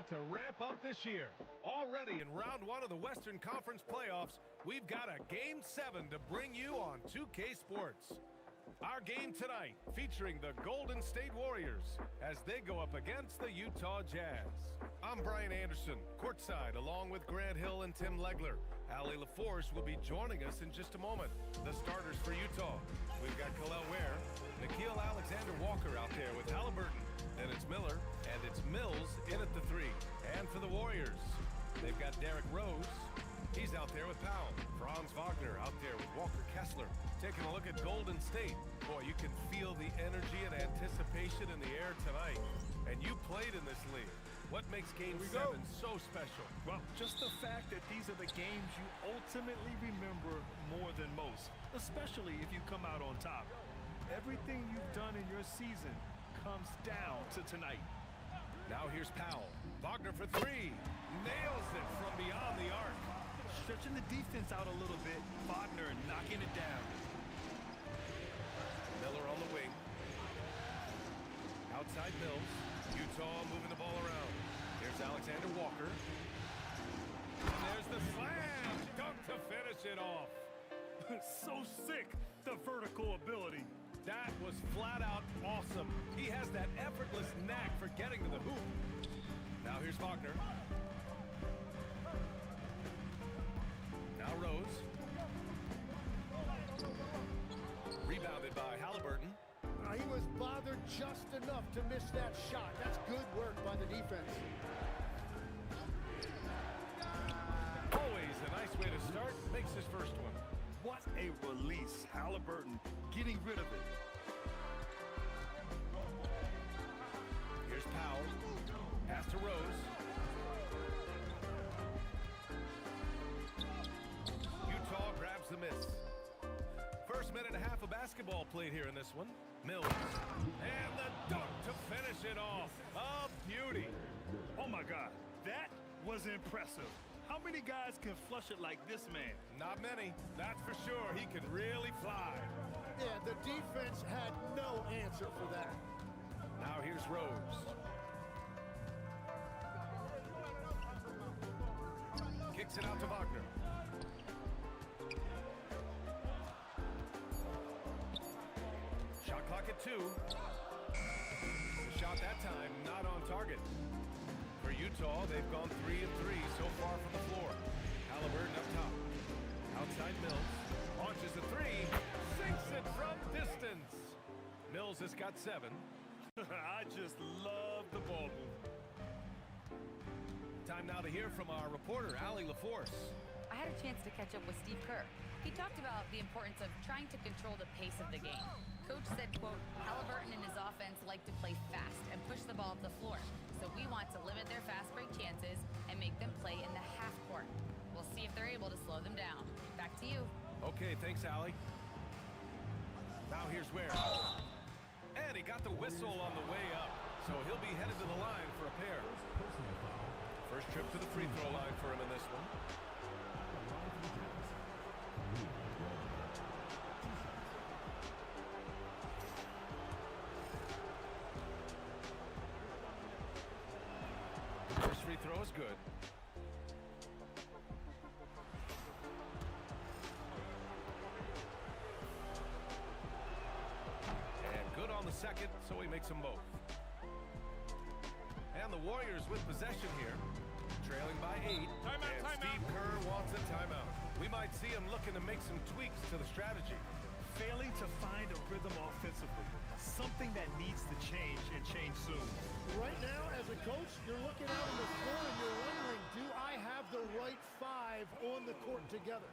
to wrap up this year. Already in round one of the Western Conference playoffs, we've got a Game 7 to bring you on 2K Sports. Our game tonight featuring the Golden State Warriors as they go up against the Utah Jazz. I'm Brian Anderson, courtside, along with Grant Hill and Tim Legler. Allie LaForce will be joining us in just a moment. The starters for Utah, we've got Kel'el Ware, Nickeil Alexander-Walker out there with Halliburton. Then it's Miller, and it's Mills in at the three. And for the Warriors, they've got Derrick Rose. He's out there with Powell. Franz Wagner out there with Walker Kessler. Taking a look at Golden State. Boy, you can feel the energy and anticipation in the air tonight. And you played in this league. What makes Game 7 so special? Well, just the fact that these are the games you ultimately remember more than most, especially if you come out on top. Everything you've done in your season comes down to tonight. Now here's Powell. Wagner for three. Nails it from beyond the arc. Stretching the defense out a little bit. Wagner knocking it down. Miller on the wing. Outside Mills. Utah moving the ball around. Here's Alexander Walker. And there's the slam. Dunk to finish it off. So sick, the vertical ability. That was flat out awesome. He has that effortless knack for getting to the hoop. Now here's Wagner. Now Rose. Rebounded by Halliburton. He was bothered just enough to miss that shot. That's good work by the defense. Always a nice way to start. Makes his first one. What a release. Halliburton getting rid of it. Here's Powell. Pass to Rose. Utah grabs the miss. First minute and a half of basketball played here in this one. Mills. And the dunk to finish it off. A beauty. Oh my God, that was impressive. How many guys can flush it like this man? Not many, that's for sure. He can really fly. Yeah, the defense had no answer for that. Now here's Rose. Kicks it out to Wagner. Shot clock at 2. The shot that time not on target. For Utah, they've gone 3 of 3 so far from the floor. Halliburton up top. Outside Mills. Launches a 3. Sinks it from distance. Mills has got 7. I just love the ball move. Time now to hear from our reporter, Allie LaForce. I had a chance to catch up with Steve Kerr. He talked about the importance of trying to control the pace of the game. Coach said, quote, Halliburton and his offense like to play fast and push the ball up the floor. So we want to limit their fast break chances and make them play in the half court. We'll see if they're able to slow them down. Back to you. Okay, thanks, Allie. Now here's Ware. And he got the whistle on the way up. So he'll be headed to the line for a pair. First trip to the free throw line for him in this one. First free throw is good. And good on the second, so he makes them both. And the Warriors with possession here, trailing by 8. Timeout. Steve Kerr wants a timeout. We might see him looking to make some tweaks to the strategy. Failing to find a rhythm offensively. Something that needs to change and change soon. Right now, as a coach, you're looking out on the floor and you're wondering, do I have the right 5 on the court together?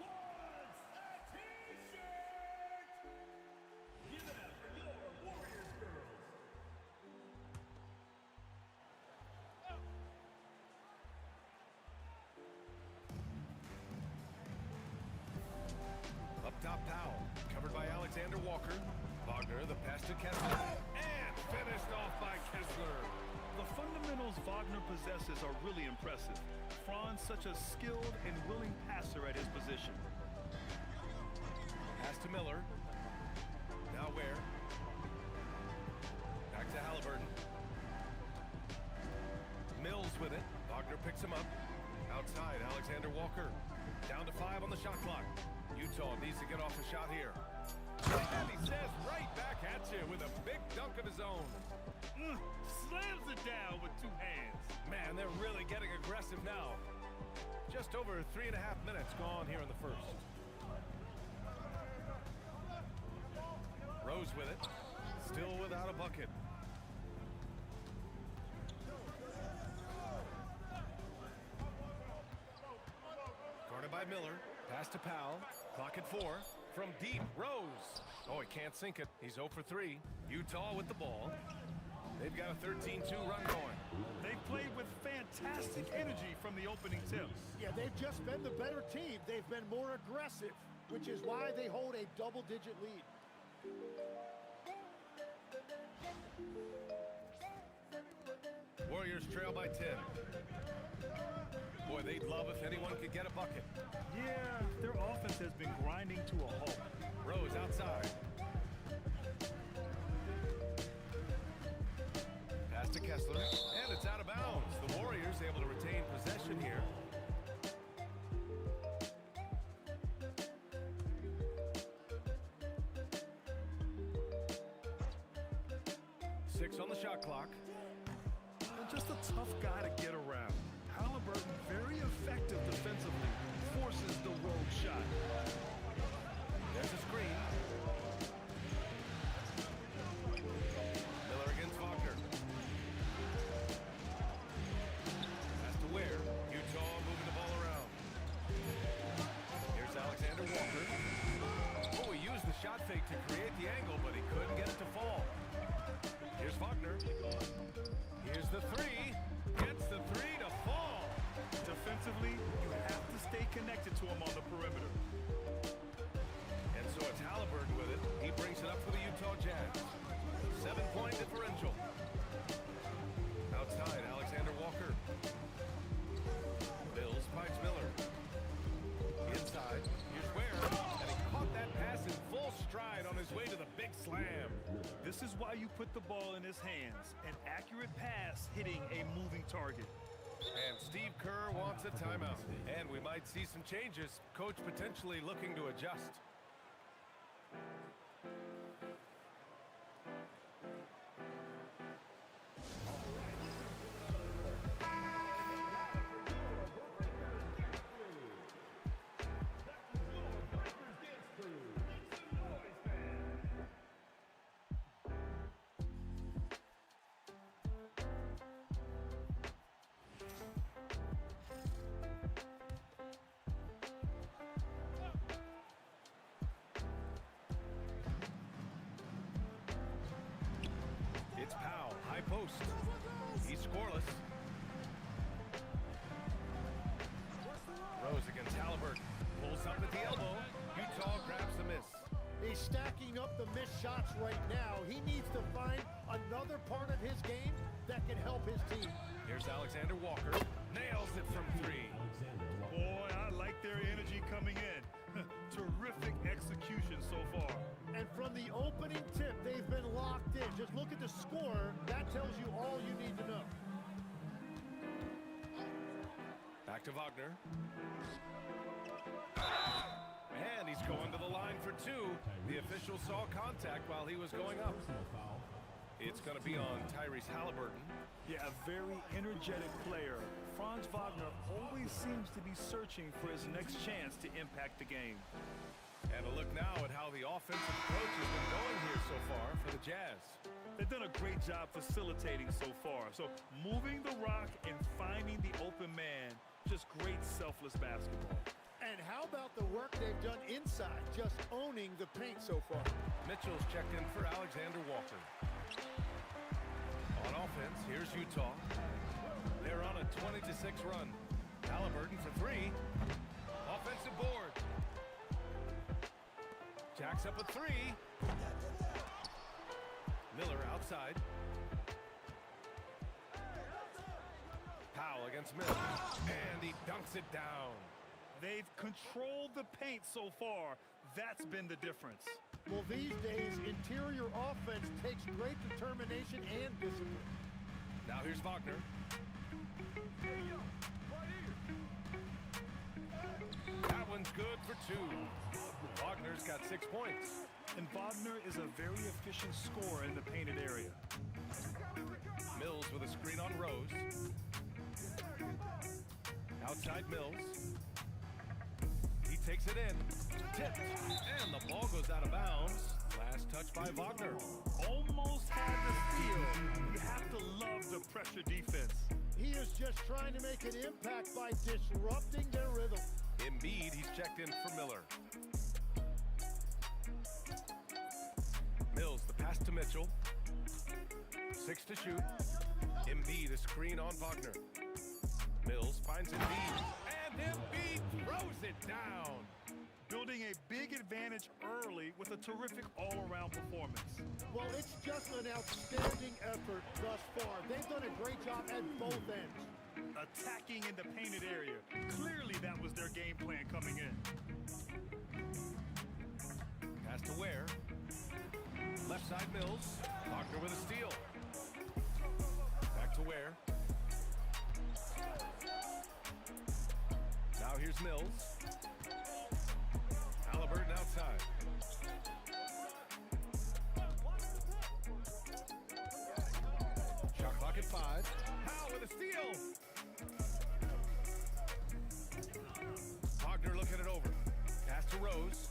Up top, Powell, covered by Alexander Walker. Wagner, the pass to Kessler, and finished off by Kessler. The fundamentals Wagner possesses are really impressive. Franz, such a skilled and willing passer at his position. Pass to Miller. Now Ware. Back to Halliburton. Mills with it. Lights him up. Outside, Alexander Walker. Down to 5 on the shot clock. Utah needs to get off a shot here. And he says right back at you with a big dunk of his own. Slams it down with 2 hands. Man, they're really getting aggressive now. Just over 3.5 minutes gone here in the first. Rose with it. Still without a bucket. Guarded by Miller. Pass to Powell. Clock at 4. From deep, Rose. Oh, he can't sink it. He's 0 for 3. Utah with the ball. They've got a 13-2 run going. They played with fantastic energy from the opening tip. Yeah, they've just been the better team. They've been more aggressive, which is why they hold a double-digit lead. Warriors trail by 10. Boy, they'd love if anyone could get a bucket. Yeah, their offense has been grinding to a halt. Rose outside. Pass to Kessler, and it's out of bounds. The Warriors able to retain possession here. Six on the shot clock. And just a tough guy to get around. Halliburton, very effective defensively, forces the rogue shot. There's a screen. Miller against Wagner. Pass to Ware. Utah moving the ball around. Here's Alexander Walker. Oh, he used the shot fake to create the angle, but he couldn't get it to fall. Here's Wagner. Here's the 3. Gets the 3 to fall. Defensively, you have to stay connected to him on the perimeter. And so it's Halliburton with it. He brings it up for the Utah Jazz. 7-point differential. Outside, Alexander Walker. Mills finds Miller. Inside, here's Ware. And he caught that pass in full stride on his way to the big slam. This is why you put the ball in his hands. An accurate pass hitting a moving target. And Steve Kerr wants a timeout. And we might see some changes. Coach potentially looking to adjust. It's Powell, high post. He's scoreless. Rose against Halliburton. Pulls up at the elbow. Utah grabs the miss. He's stacking up the missed shots right now. He needs to find another part of his game that can help his team. Here's Alexander Walker. Nails it from 3. Boy, I like their energy coming in. Terrific execution so far. And from the opening tip, they've been locked in. Just look at the score. That tells you all you need to know. Back to Wagner. And he's going to the line for 2. The official saw contact while he was going up. It's going to be on Tyrese Halliburton. Yeah, a very energetic player. Franz Wagner always seems to be searching for his next chance to impact the game. And a look now at how the offensive approach has been going here so far for the Jazz. They've done a great job facilitating so far. So moving the rock and finding the open man, just great selfless basketball. And how about the work they've done inside, just owning the paint so far? Mitchell's checked in for Alexander Walker. On offense, here's Utah. They're on a 20-6 run. Halliburton for 3. Offensive board. Jacks up a 3. Miller outside. Powell against Miller. And he dunks it down. They've controlled the paint so far. That's been the difference. Well, these days, interior offense takes great determination and discipline. Now here's Wagner. good for 2. Wagner's got 6 points. And Wagner is a very efficient scorer in the painted area. Mills with a screen on Rose. Outside Mills. He takes it in. Tipped. And the ball goes out of bounds. Last touch by Wagner. Almost had the steal. You have to love the pressure defense. He is just trying to make an impact by disrupting their rhythm. Embiid, he's checked in for Miller. Mills, the pass to Mitchell. 6 to shoot. Embiid, a screen on Wagner. Mills finds Embiid. And Embiid throws it down. Building a big advantage early with a terrific all-around performance. Well, it's just an outstanding effort thus far. They've done a great job at both ends. Attacking in the painted area. Clearly that was their game plan coming in. Pass to Ware. Left side Mills. Wagner with a steal. Back to Ware. Now here's Mills. Halliburton outside. Shot clock at 5. Howe with a steal. Wagner looking it over. Pass to Rose.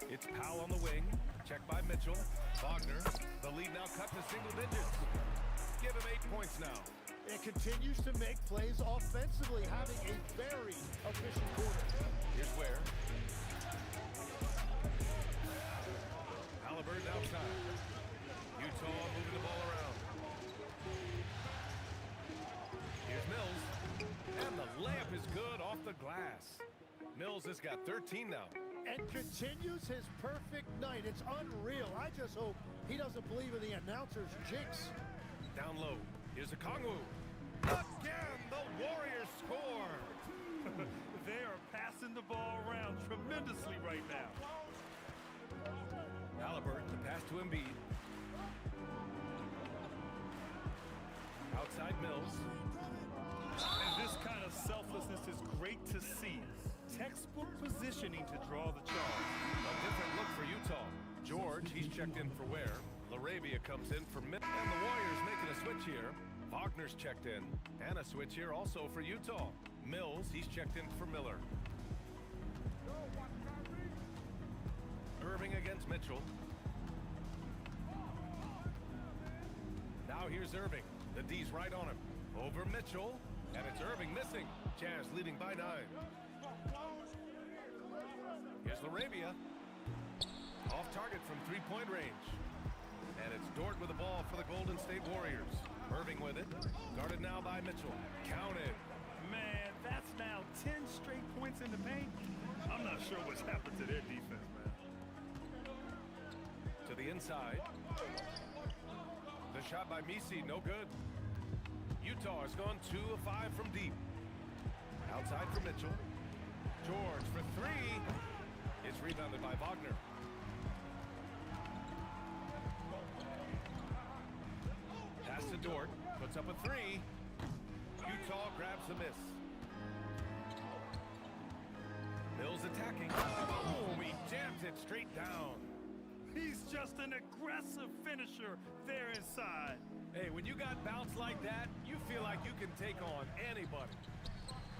It's Powell on the wing. Checked by Mitchell. Wagner. The lead now cut to single digits. Give him 8 points now. It continues to make plays offensively, having a very efficient quarter. Here's Ware. Halliburton outside. Utah moving the ball around. Here's Mills. And the layup is good off the glass. Mills has got 13 now. And continues his perfect night. It's unreal. I just hope he doesn't believe in the announcer's jinx. Down low. Here's a Kongwu. Again, the Warriors score. They are passing the ball around tremendously right now. Halliburton, the pass to Embiid. Outside Mills. And this kind of selflessness is great to see. Textbook positioning to draw the charge. A different look for Utah. George, he's checked in for Ware. LaRavia comes in for Mid. And the Warriors making a switch here. Wagner's checked in. And a switch here also for Utah. Mills, he's checked in for Miller. Irving against Mitchell. Now here's Irving. The D's right on him. Over Mitchell. And it's Irving missing. Jazz leading by 9. Here's LaRavia. Off target from three-point range. And it's Dort with the ball for the Golden State Warriors. Irving with it. Guarded now by Mitchell. Counted. Man, that's now 10 straight points in the paint. I'm not sure what's happened to their defense, man. To the inside. The shot by Misi, no good. Utah has gone 2 of 5 from deep. Outside for Mitchell. George for 3. It's rebounded by Wagner. Pass to Dort. Puts up a 3. Utah grabs the miss. Mills attacking. Boom! He jams it straight down. He's just an aggressive finisher there inside. Hey, when you got bounce like that, you feel like you can take on anybody.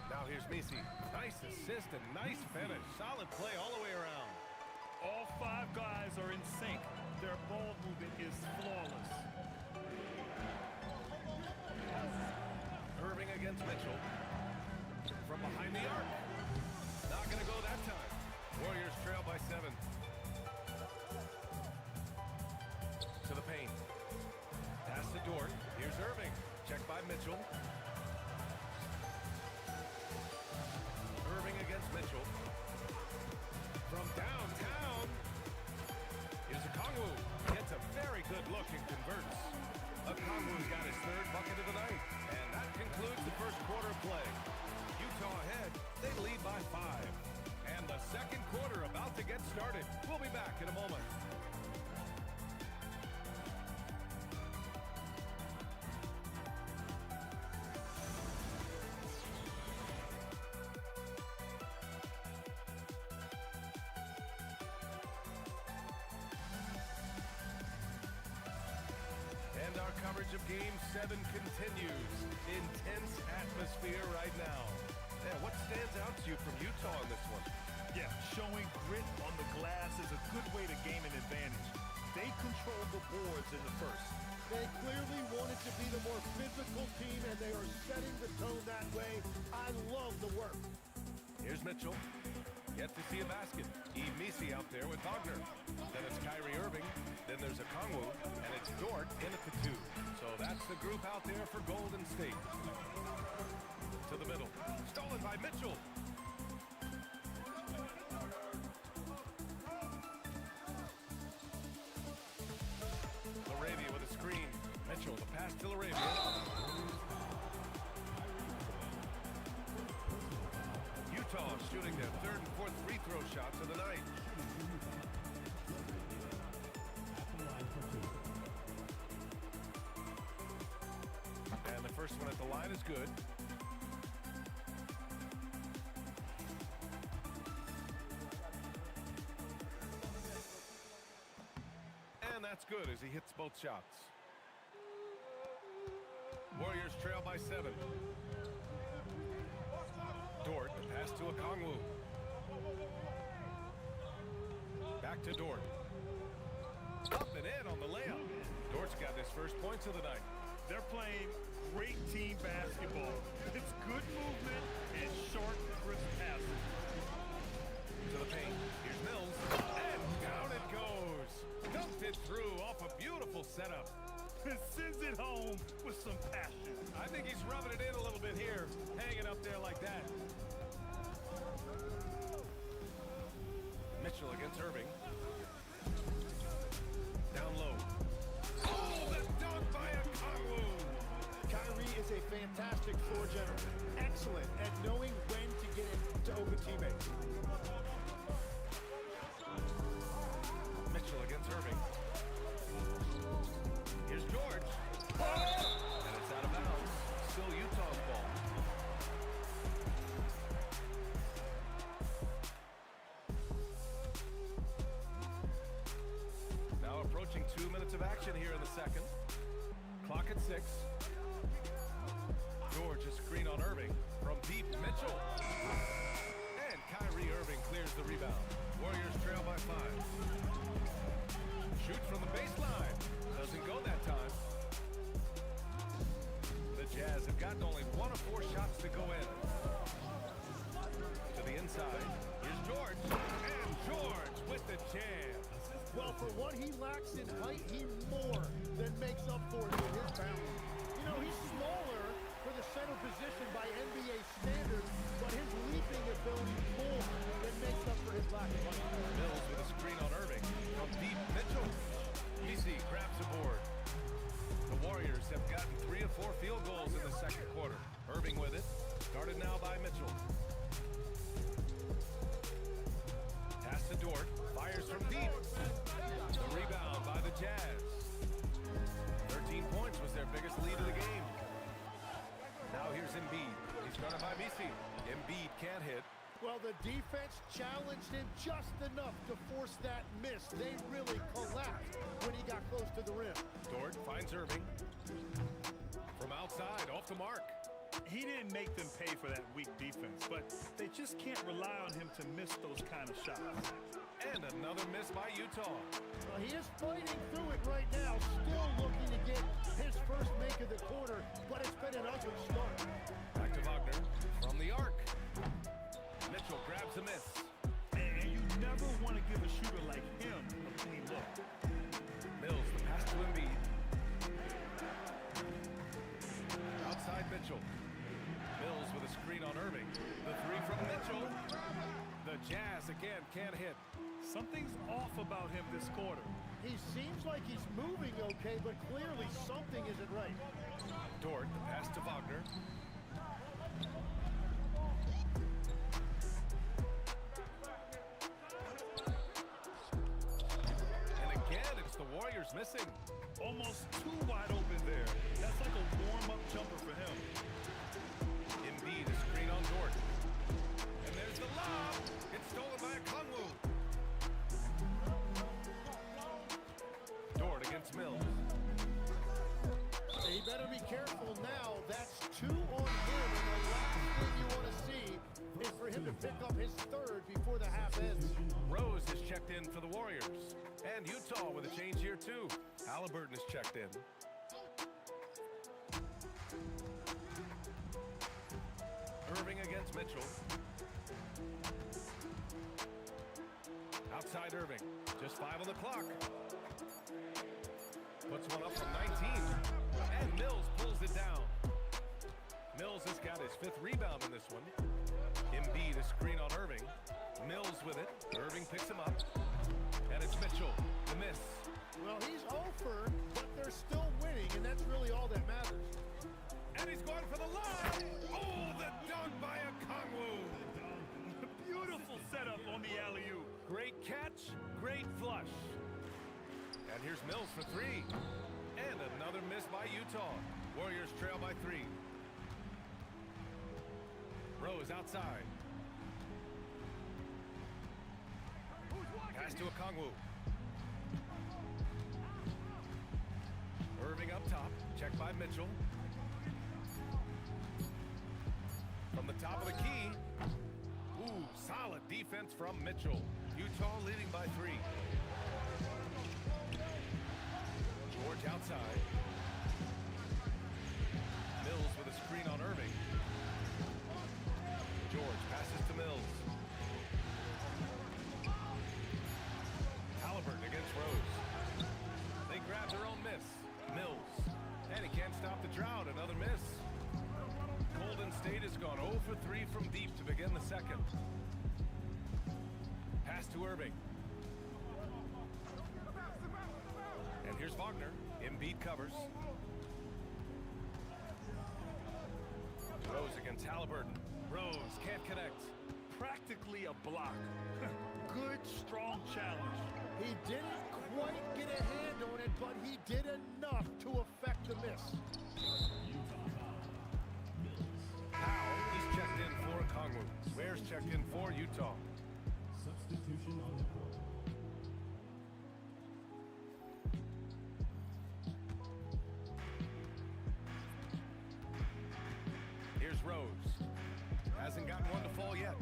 Now here's Misi. Nice assist and nice finish. Solid play all the way around. All 5 guys are in sync. Their ball movement is flawless. Irving against Mitchell. From behind the arc. Not going to go that time. Warriors trail by 7. To the paint. Pass to Dort. Here's Irving. Checked by Mitchell. Irving against Mitchell. From downtown. Here's Okongwu. Gets a very good look and converts. Okongwu's got his 3rd bucket of the night. And that concludes the first quarter of play. Utah ahead. They lead by 5. And the second quarter about to get started. We'll be back in a moment. coverage of Game 7 continues. Intense atmosphere right now. Yeah, what stands out to you from Utah in this one? Yeah, showing grit on the glass is a good way to gain an advantage. They controlled the boards in the first. They clearly wanted to be the more physical team, and they are setting the tone that way. I love the work. Here's Mitchell. Yet to see a basket. Emisi out there with Wagner. Then it's Kyrie Irving. Then there's Okongwu. And it's Dort in at the 2. So that's the group out there for Golden State. To the middle. Stolen by Mitchell. Laravia with a screen. Mitchell, the pass to Laravia. Utah shooting their third and fourth free throw shots of the night. And the first one at the line is good. And that's good as he hits both shots. Warriors trail by 7. Dort, the pass to Okongwu. Back to Dort. Up and in on the layup. Dort's got his first points of the night. They're playing great team basketball. It's good movement and short, crisp passes. To the paint. Here's Mills. And down it goes. Dumped it through off a beautiful setup. Sends it home with some passion. I think he's rubbing it in a little bit here. Hanging up there like that. Mitchell against Irving. Down low. Oh, the dunk by Okongwu. Kyrie is a fantastic floor general. Excellent at knowing when to get it to open teammates. Mitchell against Irving. Here's George. And it's out of bounds. Still Utah's ball. Now approaching 2 minutes of action here in the second. Clock at 6. George, a screen on Irving. From deep, Mitchell. And Kyrie Irving clears the rebound. Warriors trail by 5. Shoot from the baseline. Doesn't go that time. The Jazz have gotten only 1 of 4 shots to go in. To the inside. Here's George. And George with the jam. Well, for what he lacks in height, he more than makes up for it with his balance. You know, he's smaller for the center position by NBA standards, but his leaping ability more than makes up for his lack of height. Mills with a screen on Irving. From deep, Mitchell. PC grabs the board. The Warriors have gotten 3 of 4 field goals in the second quarter. Irving with it. Guarded now by Mitchell. Pass to Dort. Fires from deep. The rebound by the Jazz. 13 points was their biggest lead of the game. Now here's Embiid. He's guarded by Misi. Embiid can't hit. Well, the defense challenged him just enough to force that miss. They really collapsed when he got close to the rim. Dort finds Irving. From outside, off the mark. He didn't make them pay for that weak defense, but they just can't rely on him to miss those kind of shots. And another miss by Utah. Well, he is fighting through it right now, still looking to get his first make of the quarter, but it's been an ugly start. Back to Wagner from the arc. Mitchell grabs a miss. And you never want to give a shooter like him a clean look. Mills, the pass to Embiid. Outside Mitchell. Mills with a screen on Irving. The 3 from Mitchell. The Jazz again can't hit. Something's off about him this quarter. He seems like he's moving okay, but clearly something isn't right. Dort, the pass to Wagner. And again, it's the Warriors missing. Almost too wide open there. That's like a warm-up jumper for him. Embiid, a screen on Dort. And there's the lob. It's stolen by Okongwu. Dort against Mills. to pick up his third before the half ends. Rose is checked in for the Warriors. And Utah with a change here too. Halliburton is checked in. Irving against Mitchell. Outside Irving. Just 5 on the clock. Puts one up from 19. And Mills pulls it down. Mills has got his 5th rebound in this one. Embiid a screen on Irving. Mills with it. Irving picks him up. And it's Mitchell. The miss. Well, he's over, but they're still winning, and that's really all that matters. And he's going for the line. Oh, the dunk by Okongwu. Beautiful setup on the alley-oop. Great catch, great flush. And here's Mills for 3. And another miss by Utah. Warriors trail by 3. Rose outside. Pass to Okongwu. Irving up top. Checked by Mitchell. From the top of the key. Ooh, solid defense from Mitchell. Utah leading by 3. George outside. Mills with a screen on Irving. George passes to Mills. Halliburton against Rose. They grab their own miss. Mills. And he can't stop the drought. Another miss. Golden State has gone 0 for 3 from deep to begin the second. Pass to Irving. And here's Wagner. Embiid covers. Rose against Halliburton. Rose can't connect. Practically a block. Good, strong challenge. He didn't quite get a hand on it, but he did enough to affect the miss. Powell, he's checked in for Okongwu. Bears checked in for Utah. Substitution on the court. Here's Rose. Hasn't gotten one to fall yet.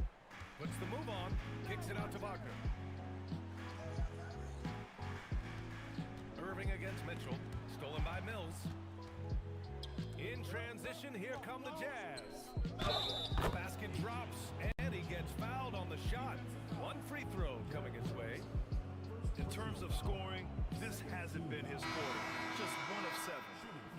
Puts the move on. Kicks it out to Wagner. Irving against Mitchell. Stolen by Mills. In transition, here come the Jazz. The basket drops, and he gets fouled on the shot. One free throw coming his way. In terms of scoring, this hasn't been his quarter. Just 1 of 7.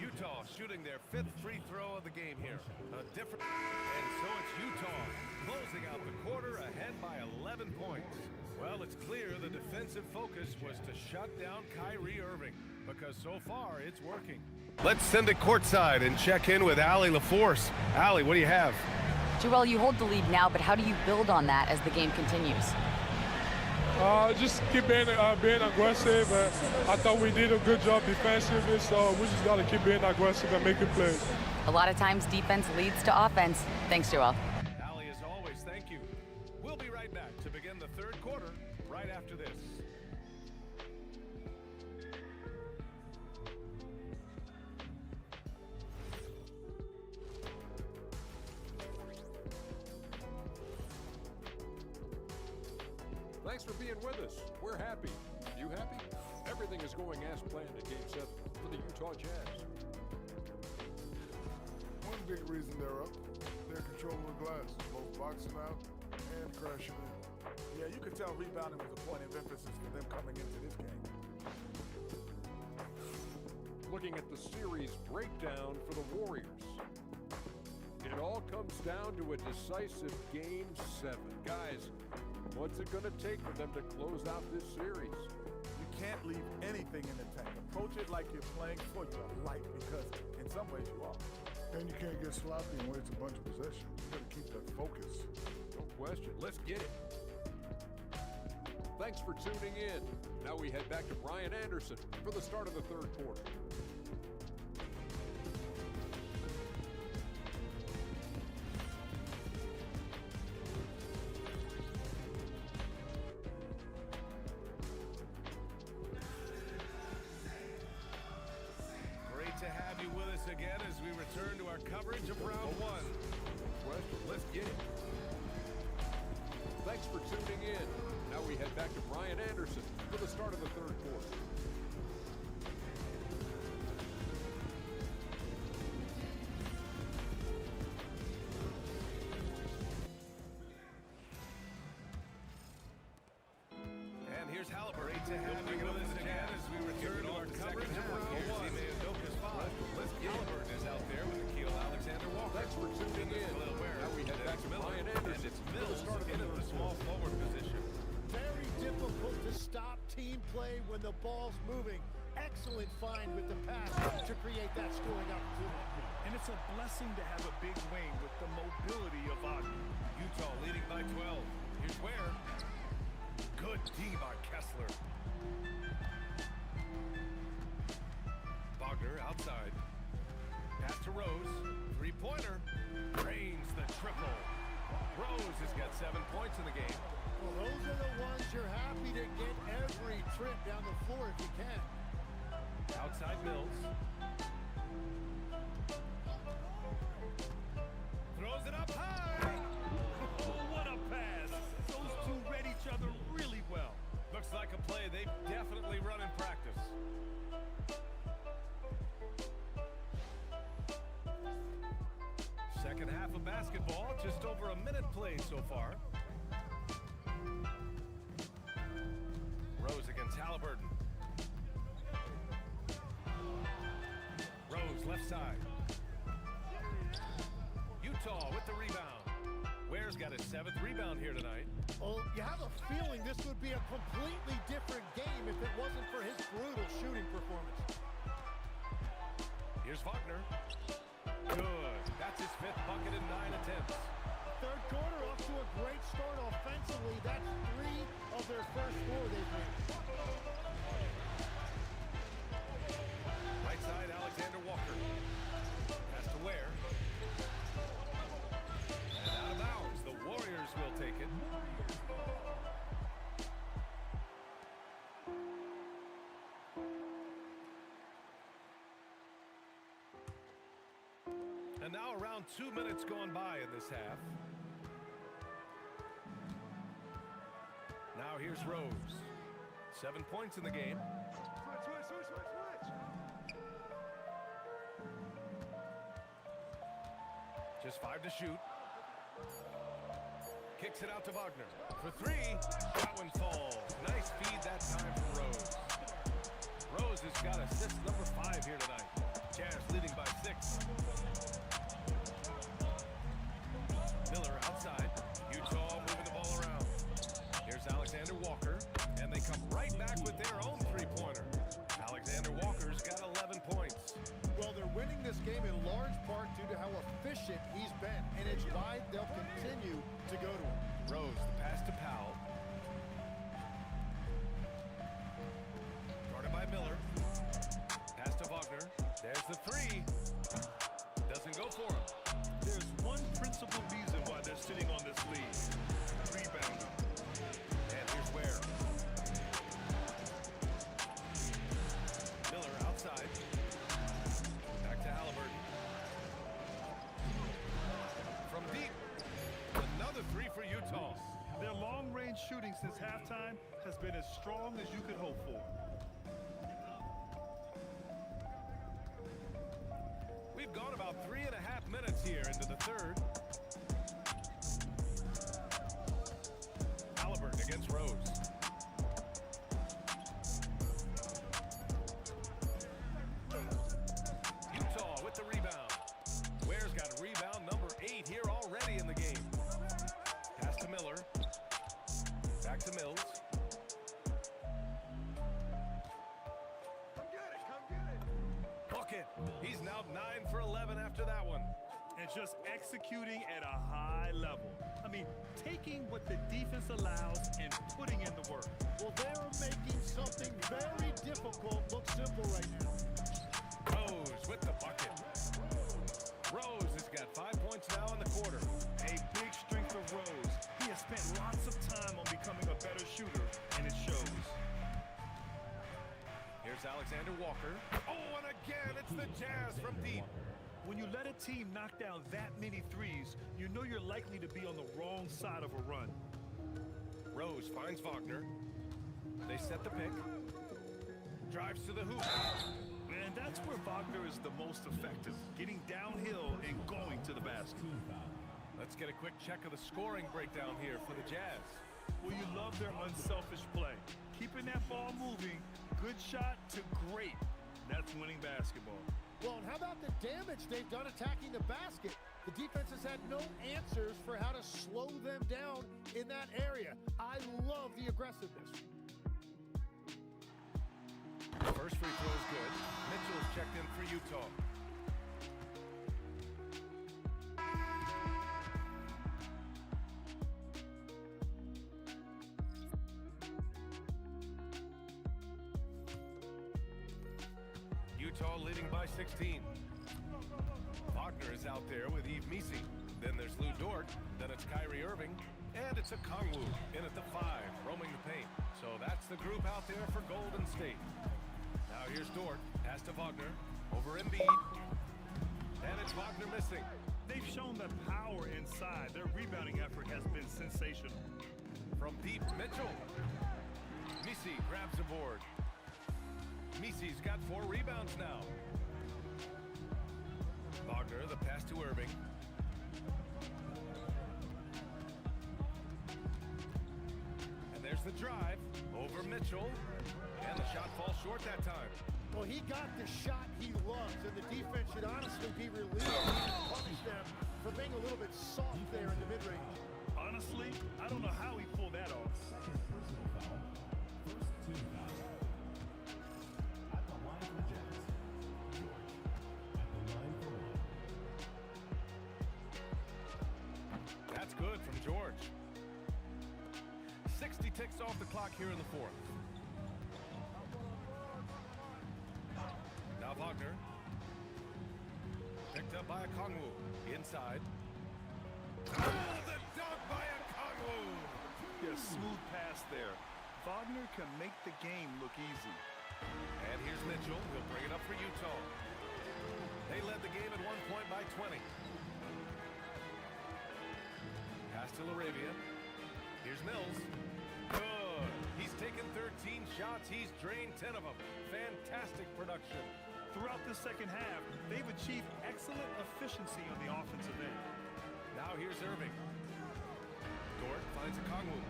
Utah shooting their 5th free throw of the game here. And so it's Utah closing out the quarter ahead by 11 points. Well, it's clear the defensive focus was to shut down Kyrie Irving, because so far it's working. Let's send it courtside and check in with Allie LaForce. Allie, what do you have? Joel, you hold the lead now, but how do you build on that as the game continues? Just keep being aggressive. I thought we did a good job defensively, so we just got to keep being aggressive and making plays. A lot of times defense leads to offense. Thanks, Joel. Allie, as always, thank you. We'll be right back to begin the third quarter right after this. Thanks for being with us. We're happy. You happy? Everything is going as planned at Game 7 for the Utah Jazz. One big reason they're up, they're controlling the glass, both boxing out and crashing in. Yeah, you could tell rebounding was a point of emphasis for them coming into this game. Looking at the series breakdown for the Warriors. It all comes down to a decisive Game 7. Guys, what's it going to take for them to close out this series? You can't leave anything in the tank. Approach it like you're playing for your life, because in some ways you are. And you can't get sloppy and waste a bunch of possessions. You gotta keep that focus. No question. Let's get it. Thanks for tuning in. Now we head back to Brian Anderson for the start of the third quarter. Great to have you with us again as we return to our coverage of round 1. Let's get it. Thanks for tuning in. Now we head back to Brian Anderson for the start of the third quarter. And here's Halliburton to have you with us again as we return to our coverage of Ime Udoka's 5. Halliburton is out there with Nickeil Alexander-Walker. Thanks for tuning in. Now we head back to Brian Anderson. And it's Mills in the small forward position. Very difficult to stop team play when the ball's moving. Excellent find with the pass to create that scoring opportunity. And it's a blessing to have a big wing with the mobility of Wagner. Utah leading by 12. Here's Ware. Good D by Kessler. Wagner outside. Pass to Rose. Three-pointer. Drains the triple. Rose has got 7 points in the game. Well, those are the ones you're happy to get every trip down the floor if you can. Outside Mills. Throws it up high. Oh, what a pass. Those two read each other really well. Looks like a play they've definitely run in practice. Second half of basketball, just over a minute played so far. Rose against Halliburton. Rose left side. Utah with the rebound. Ware's got his 7th rebound here tonight. Oh, you have a feeling this would be a completely different game if it wasn't for his brutal shooting performance. Here's Wagner. Good. That's his 5th bucket in 9 attempts. Third quarter off to a great start offensively. That's 3 of their first 4 they've made. Right side, Alexander Walker. Pass to Ware. And out of bounds. The Warriors will take it. And now around 2 minutes gone by in this half. Now here's Rose. 7 points in the game. Just 5 to shoot. Kicks it out to Wagner. For 3. That one falls. Nice feed that time from Rose. Rose has got assist number 5 here tonight. Jazz leading by 6. Miller outside. Utah moving the ball around. Here's Alexander Walker. And they come right back with their own three-pointer. Alexander Walker's got 11 points. Well, they're winning this game in large part due to how efficient he's been. And it's why they'll continue to go to him. Rose, the pass to Powell. Guarded by Miller. Pass to Wagner. There's the 3. Doesn't go for him. There's one principal reason why they're sitting on this lead. Rebounding. And here's Ware. Miller outside. Back to Halliburton. From deep. Another 3 for Utah. Their long-range shooting since halftime has been as strong as you could hope for. We've gone about 3.5 minutes here into the third. Halliburton against Rose. Utah with the rebound. Ware's got rebound number 8 here already in the game. Pass to Miller. Back to Mills. Bucket. He's now 9 for 11 after that one. And just executing at a high level. I mean, taking what the defense allows and putting in the work. Well, they're making something very difficult look simple right now. Rose with the bucket. Rose has got 5 points now in the quarter. A big strength of Rose. He has spent lots of time on becoming a better shooter, and it shows. Here's Alexander Walker. Oh, and again, it's the Jazz from deep. When you let a team knock down that many threes, you know you're likely to be on the wrong side of a run. Rose finds Wagner. They set the pick. Drives to the hoop. And that's where Wagner is the most effective, getting downhill and going to the basket. Let's get a quick check of the scoring breakdown here for the Jazz. Well, you love their unselfish play. Keeping that ball moving, good shot to great. That's winning basketball. Well, and how about the damage they've done attacking the basket? The defense has had no answers for how to slow them down in that area. I love the aggressiveness. First free throw is good. Mitchell's checked in for Utah. Utah leading by 16. Wagner is out there with Yves Missi. Then there's Lou Dort. Then it's Kyrie Irving. And it's a Kongwu in at the 5, roaming the paint. So that's the group out there for Golden State. Now here's Dort. Pass to Wagner. Over Embiid. And it's Wagner missing. They've shown the power inside. Their rebounding effort has been sensational. From deep, Mitchell. Missi grabs a board. Missi's got 4 rebounds now. Wagner, the pass to Irving. And there's the drive over Mitchell. And the shot falls short that time. Well, he got the shot he loves, and the defense should honestly be relieved to punish them for being a little bit soft there in the mid-range. Honestly, I don't know how he pulled that off. Second personal foul. First team foul. At the line for the Jazz, George. At the line for one. That's good from George. 60 ticks off the clock here in the fourth. Now Wagner. Picked up by a Kongwu. Inside. Oh, the dunk by a Kongwu! Yeah, smooth pass there. Wagner can make the game look easy. And here's Mitchell. He'll bring it up for Utah. They led the game at 1 point by 20. Pass to LaRavia. Here's Mills. Good. He's taken 13 shots. He's drained 10 of them. Fantastic production. Throughout the second half, they've achieved excellent efficiency on the offensive end. Now here's Irving. Dort finds a Kongwu.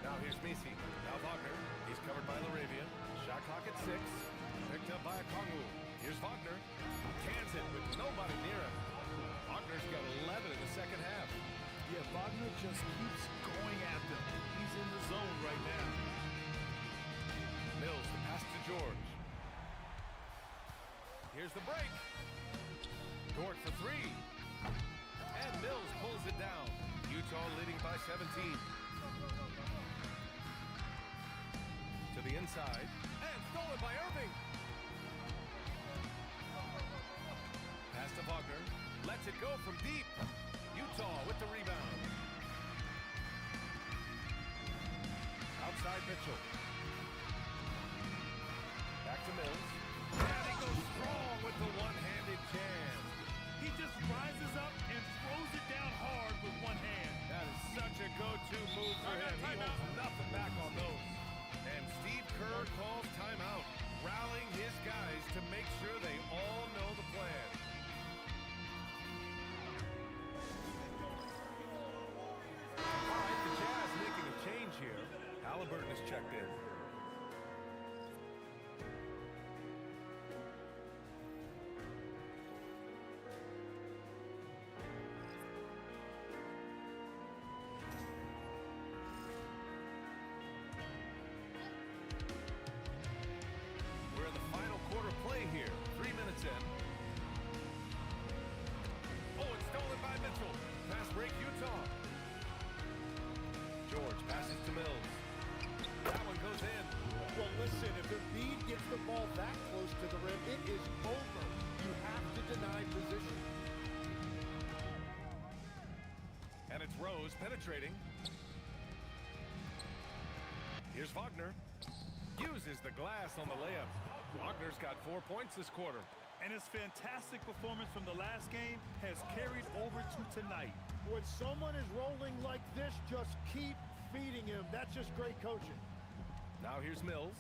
Now here's Missi. Now Wagner. He's covered by LaRavia. Shot clock at 6. Picked up by a Kongwu. Here's Wagner. Cans it with nobody near him. Wagner's got 11 in the second half. Yeah, Wagner just keeps going at them. He's in the zone right now. Mills, the pass to George. Here's the break. Dort for 3. And Mills pulls it down. Utah leading by 17. To the inside. And stolen by Irving. Pass to Wagner. Lets it go from deep. Utah with the rebound. Outside Mitchell. Back to Mills. And he goes strong with the one-handed jam. He just rises up and throws it down hard with one hand. That is such a go-to move for him. He holds nothing back on those. And Steve Kerr calls timeout, rallying his guys to make sure they all know the plan. All right, the Jazz making a change here. Halliburton is checked in. We're in the final quarter play here. 3 minutes in. Oh, it's stolen by Mitchell. Fast break, Utah. George passes to Mills. That one goes in. Well, listen, if Embiid gets the ball that close to the rim, it is over. You have to deny position. And it's Rose penetrating. Here's Wagner. Uses the glass on the layup. Wagner's got 4 points this quarter. And his fantastic performance from the last game has carried over to tonight. When someone is rolling like this, just keep feeding him. That's just great coaching. Now here's Mills.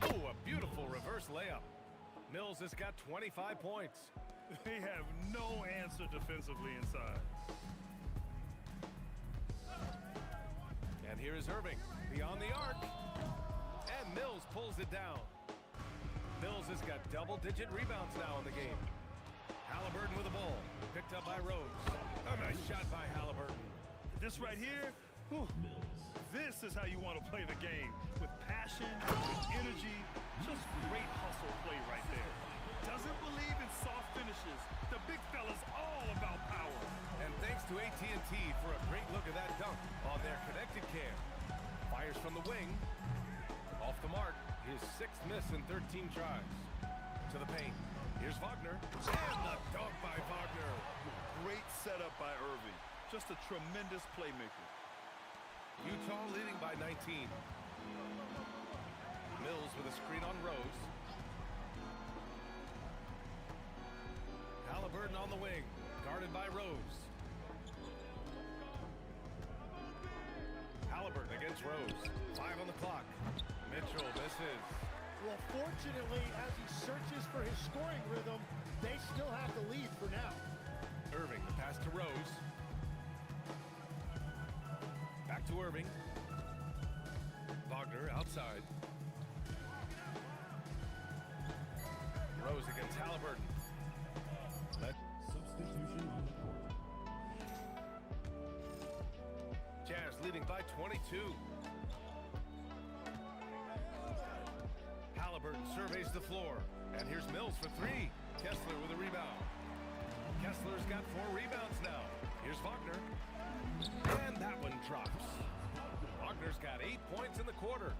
Oh, a beautiful reverse layup. Mills has got 25 points. They have no answer defensively inside. And here is Irving, beyond the arc. And Mills pulls it down. Mills has got double-digit rebounds now in the game. Halliburton with the ball, picked up by Rose. A nice shot by Halliburton. This right here, whew, this is how you want to play the game. With passion, with energy, just great hustle play right there. Doesn't believe in soft finishes. The big fella's all about power. And thanks to AT&T for a great look at that dunk on their connected cam. Fires from the wing. Off the mark. His 6th miss in 13 tries. To the paint. Here's Wagner. And the dunk by Wagner. Great setup by Irving. Just a tremendous playmaker. Utah leading by 19. Mills with a screen on Rose. Halliburton on the wing, guarded by Rose. Halliburton against Rose. 5 on the clock. Mitchell misses. Well, fortunately, as he searches for his scoring rhythm, they still have the lead for now. Irving, the pass to Rose. Back to Irving. Wagner outside. Rose against Halliburton. Substitution on the court. Jazz leading by 22. Halliburton surveys the floor. And here's Mills for 3. Kessler with a rebound. Kessler's got 4 rebounds now. Here's Wagner. And that one drops. Wagner's got 8 points in the quarter.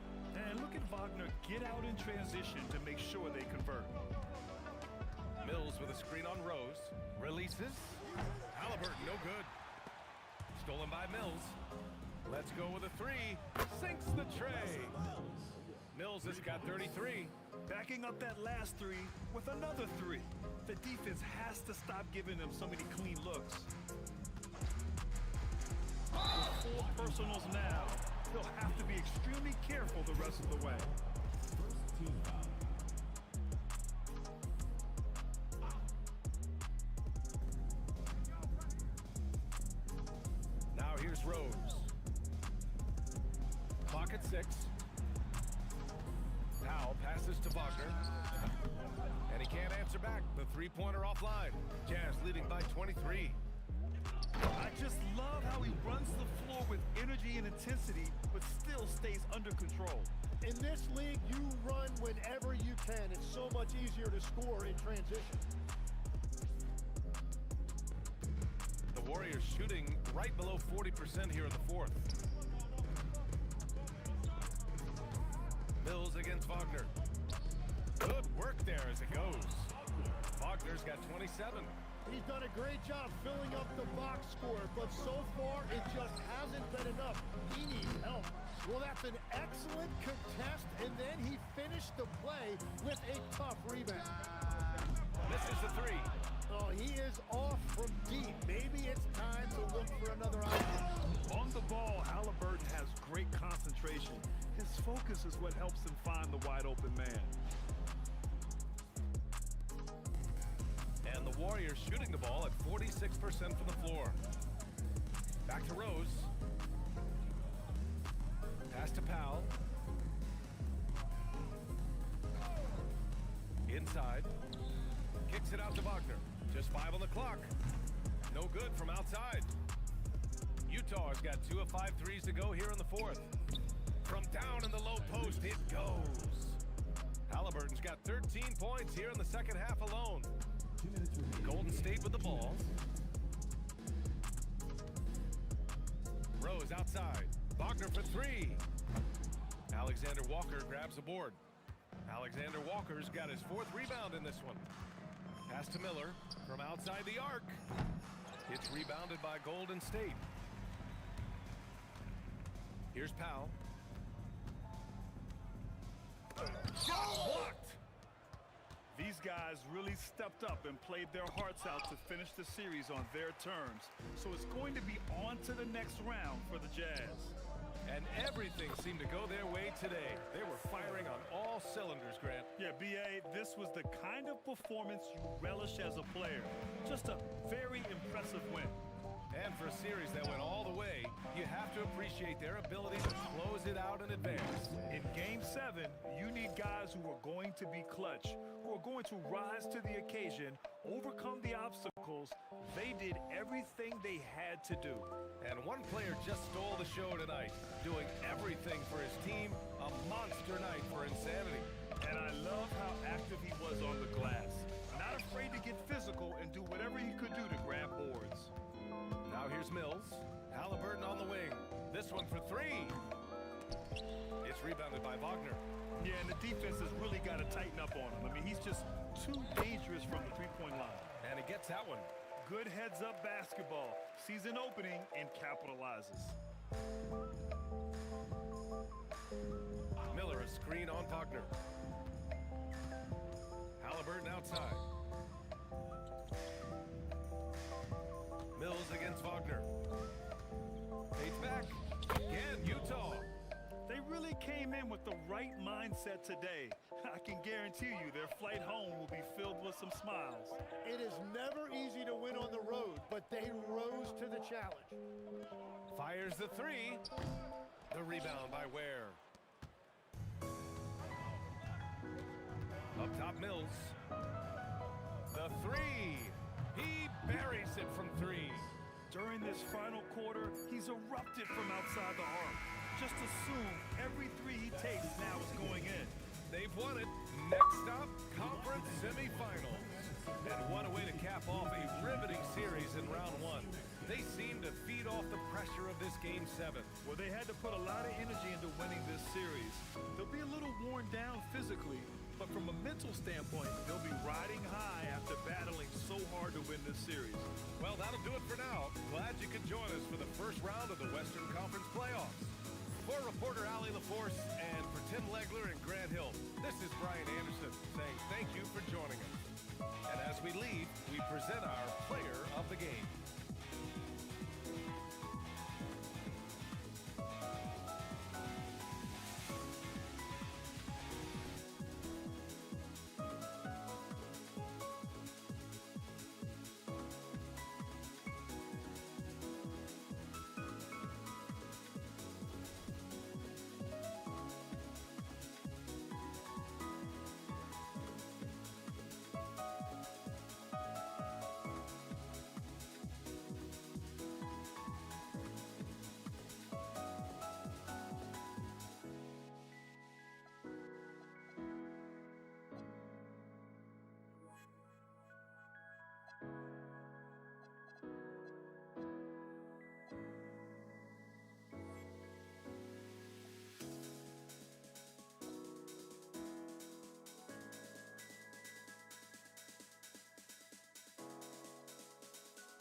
And look at Wagner get out in transition to make sure they convert. Mills with a screen on Rose. Releases. Halliburton, no good. Stolen by Mills. Let's go with a 3. Sinks the tray. Mills has got 33. Backing up that last 3 with another 3. The defense has to stop giving them so many clean looks. With 4 personals now, they'll have to be extremely careful the rest of the way. First team foul. Now here's Rose. Clock at 6. Powell passes to Wagner. And he can't answer back. The 3-pointer offline. Jazz leading by 23. I just love how he runs the floor with energy and intensity, but still stays under control. In this league, you run whenever you can. It's so much easier to score in transition. The Warriors shooting right below 40% here in the 4th. Mills against Wagner. Good work there as it goes. Wagner's got 27. He's done a great job filling up the box score, but so far it just hasn't been enough. He needs help. Well, that's an excellent contest, and then he finished the play with a tough rebound. Misses the 3. Oh, he is off from deep. Maybe it's time to look for another option. On the ball, Halliburton has great concentration. His focus is what helps him find the wide open man. And the Warriors shooting the ball at 46% from the floor. Back to Rose. Pass to Powell. Inside. Kicks it out to Wagner. Just 5 on the clock. No good from outside. Utah has got 2 of 5 threes to go here in the 4th. From down in the low post, it goes. Halliburton's got 13 points here in the second half alone. 2 minutes remaining. Golden State with the ball. Rose outside. Wagner for 3. Alexander Walker grabs the board. Alexander Walker's got his 4th rebound in this one. Pass to Miller from outside the arc. It's rebounded by Golden State. Here's Powell. Shot blocked. These guys really stepped up and played their hearts out to finish the series on their terms. So it's going to be on to the next round for the Jazz. And everything seemed to go their way today. They were firing on all cylinders, Grant. Yeah, B.A., this was the kind of performance you relish as a player. Just a very impressive win. And for a series that went all the way, you have to appreciate their ability to close it out in advance. In Game 7, you need guys who are going to be clutch, who are going to rise to the occasion, overcome the obstacles. They did everything they had to do. And one player just stole the show tonight, doing everything for his team. A monster night for Insanity. And I love how active he was on the glass. Not afraid to get physical and do whatever he could do to grab boards. Now here's Mills. Halliburton on the wing. This one for three. It's rebounded by Wagner. Yeah, and the defense has really got to tighten up on him. I mean, he's just too dangerous from the three-point line. And he gets that one. Good heads-up basketball. Sees an opening and capitalizes. Miller, a screen on Wagner. Halliburton outside. Mills against Wagner. Fades back. Again, Utah. They really came in with the right mindset today. I can guarantee you their flight home will be filled with some smiles. It is never easy to win on the road, but they rose to the challenge. Fires the three. The rebound by Ware. Up top, Mills. The three. He buries it from three. During this final quarter, he's erupted from outside the arc. Just assume every three he takes now is going in. They've won it. Next stop, conference semifinals. And what a way to cap off a riveting series in round one. They seem to feed off the pressure of this Game 7. Well, they had to put a lot of energy into winning this series. They'll be a little worn down physically, but from a mental standpoint, they'll be riding high after battling so hard to win this series. Well, that'll do it for now. Glad you could join us for the first round of the Western Conference playoffs. For reporter Allie LaForce and for Tim Legler and Grant Hill, this is Brian Anderson saying thank you for joining us. And as we leave, we present our player of the game.